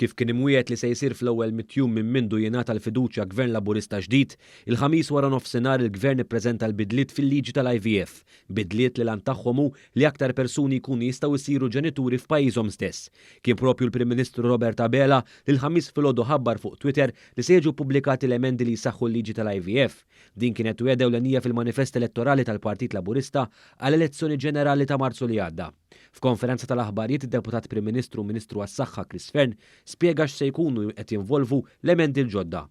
Kif kien imwiet li se jsir fl-ewwel mitjum minn mindu jingħata l-fiduċja Gvern Laburista ġdid, il-ħamis wara nofsinhar il-Gvern ippreżenta l-bidliet fil-liġi tal-IVF, bidliet li lan tagħhom hu li aktar persuni jkunu jistgħu jsiru ġenituri f'pajjiżhom stess. Kien propju l-Prim Ministru Robert Abela li l-ħamis filgħodu ħabbar fuq Twitter li se jiġu pubblikati l-emendi li jsaħħu l-liġi tal-IVF. Din kienet wiegħda ewlenija fil-manifest elettorali tal-Partit Laburista għall-elezzjoni ġenerali ta' Marzu li għadda. F'konferenza tal-aħbarijiet id-Deputat Prim Ministru Ministru għas-Saħħa Chris Fern spjega x'se jkunu qed jinvolvu l-emendi l-ġodda.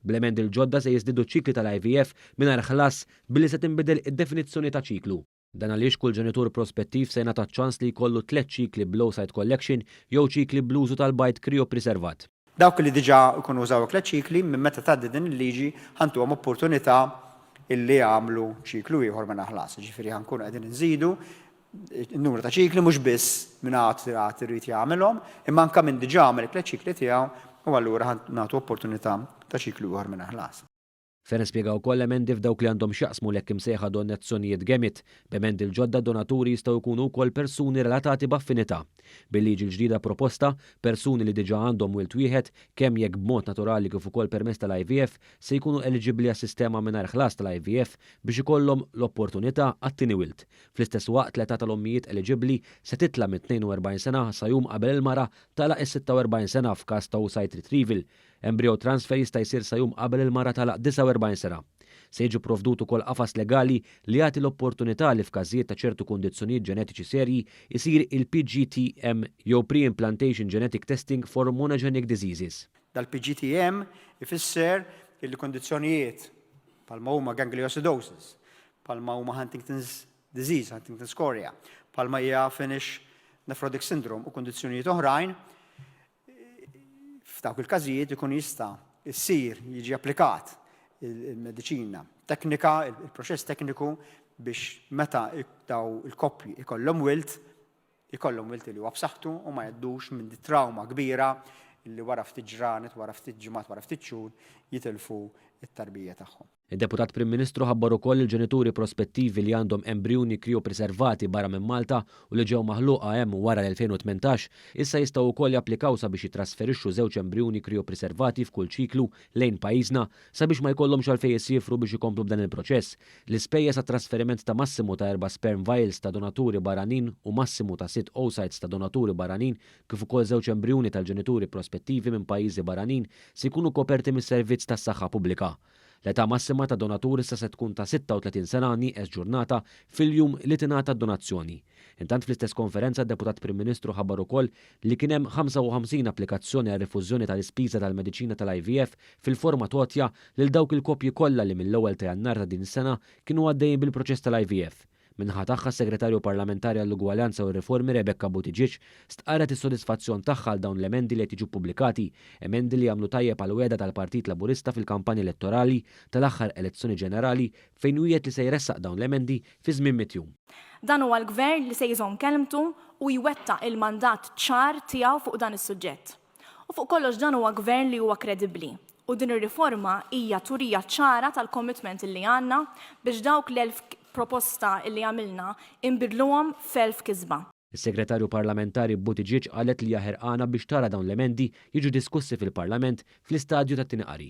Bl-emendi l-ġodda se jiżdiedu ċikli tal-IVF mingħajr ħlas billi se tinbidel id-definizzjoni ta' ċiklu. Dan għaliex kull ġenitur prospettiv se jingħata ċans li jkollu 3 ċikli bl-oocyte collection jew ċikli bl-użu tal-bajt kriopreservat. Dawk li diġà jkunu użaw 3 ċikli minn meta tgħaddi din il-liġi ħantuhom opportunità illi jagħmlu ċiklu ieħor minn ħlas. Ġifieri ħankunu qegħdin inżidu il-numru ta' ċikli mhux biss minn għad irid jagħmelhom, imma anke minn diġà għamel 3 ċikli tiegħu u allura nagħtu opportunità ta' ċiklu ieħor minn ħlas. Fern spjega wkoll emendi f'dawk li għandhom x'jaqsmu l-hekk imsejħa donazzjonijiet gemit, b'emendi l-ġodda donaturi jistgħu jkunu wkoll persuni relatati b'affinità. Bil-liġi l-ġdida proposta, persuni li diġà għandhom wild wieħed kemm jekk b'mod naturali kif ukoll permezz tal-IVF se jkunu eliġibbli għas-sistema mingħajr ħlas tal-IVF biex ikollhom l-opportunità għat-tieni wild. Fl-istess waqt l-età tal-ommijiet eliġibbli se titla' minn 42 sena sa jum qabel il-mara tagħlaq is-46 sena f'każ ta' oocyte retrieval. Embryo transfer jista' jsir sa jum qabel il-mara tagħlaq 49 sena. Se jiġu provdut ukoll qafas legali li jagħti l-opportunità li f'każijiet ta' ċertu kundizzjonijiet ġenetiċi serji jsir il-PGTM jew Pre-Implantation Genetic Testing for Monogenic Diseases. Dal-PGTM ifisser il-kundizzjonijiet bħalma huma gangliosidosis, bħalma huma Huntington's disease, Huntington's chorea, bħalma hija Finnish nephrotic syndrome u kundizzjonijiet oħrajn. F'dawk il-każijiet ikun jista' issir jiġi applikat il-mediċina teknika, il-proċess tekniku biex meta daw il-koppji ikollhom wilt li huwa b'saħħtu u ma jeddux minn trauma kbira li wara ftit ġranet, wara ftit ġimgħat, wara ftit xhur jitilfu it-tarbija tagħhom. Id-Deputat Prim Ministru ħabbar ukoll il-ġenituri prospettivi li għandhom embrjuni kriopreservati barra minn Malta u li ġew maħluqa hemm wara l-2018 issa jistgħu wkoll japplikaw sabiex jitrasferixxu żewġ embrjuni kriopreservati f'kull ċiklu lejn pajjiżna sabiex ma jkollhomx għalfejn jisifru biex ikomplu b'dan il-proċess. L-ispejjeż għat-trasferiment ta' massimu ta' 4 sperm vials ta' donaturi barranin u massimu ta' 6 oocytes ta' donaturi barranin kif ukoll żewġ embrjuni tal-ġenituri prospettivi minn pajjiżi barranin se jkunu koperti mis-servizz tas-saħħa pubblika. L-età massima ta' donaturi issa se tkun ta' 36 sena nieqes ġurnata fil-jum li tingħata d-donazzjoni. Intant fl-istess konferenza d-Deputat Prim Ministru ħabbar ukoll li kien hemm 55 applikazzjoni għal rifużjoni tal-ispiża tal-mediċina tal-IVF fil-forma totja lil dawk il-koppji kollha li mill-ewwel ta' Jannar ta' din is-sena kienu għaddejjin bil-proċess tal-IVF. Minħa tagħha s-Segretarju Parlamentari għall-Ugwaljanza u r-Riformi Rebecca Buttigieg stqarret is-sodisfazzjon tagħha għal dawn l-emendi li qed jiġu pubblikati, emendi li jagħmlu tajjeb għal wegħda tal-Partit Laburista fil-kampanja elettorali tal-aħħar elezzjoni ġenerali fejn wiegħed li se jressaq dawn l-emendi fi żmien mitjum. Dan huwa l-Gvern li se jżomm kelmtu u jwettaq il-mandat ċar tiegħu fuq dan is-suġġett. U fuq kollox dan huwa Gvern li huwa kredibbli. U din ir-riforma hija turija ċara tal-commitment li għandna biex dawk l-1000 proposta illi għamilna inbidluhom f'1000 kisba. Is-Segretarju Parlamentari Buttigieg qalet li ħerqana biex tara dawn l-emendi jiġu diskussi fil-Parlament fl-istadju tat-tieni qari.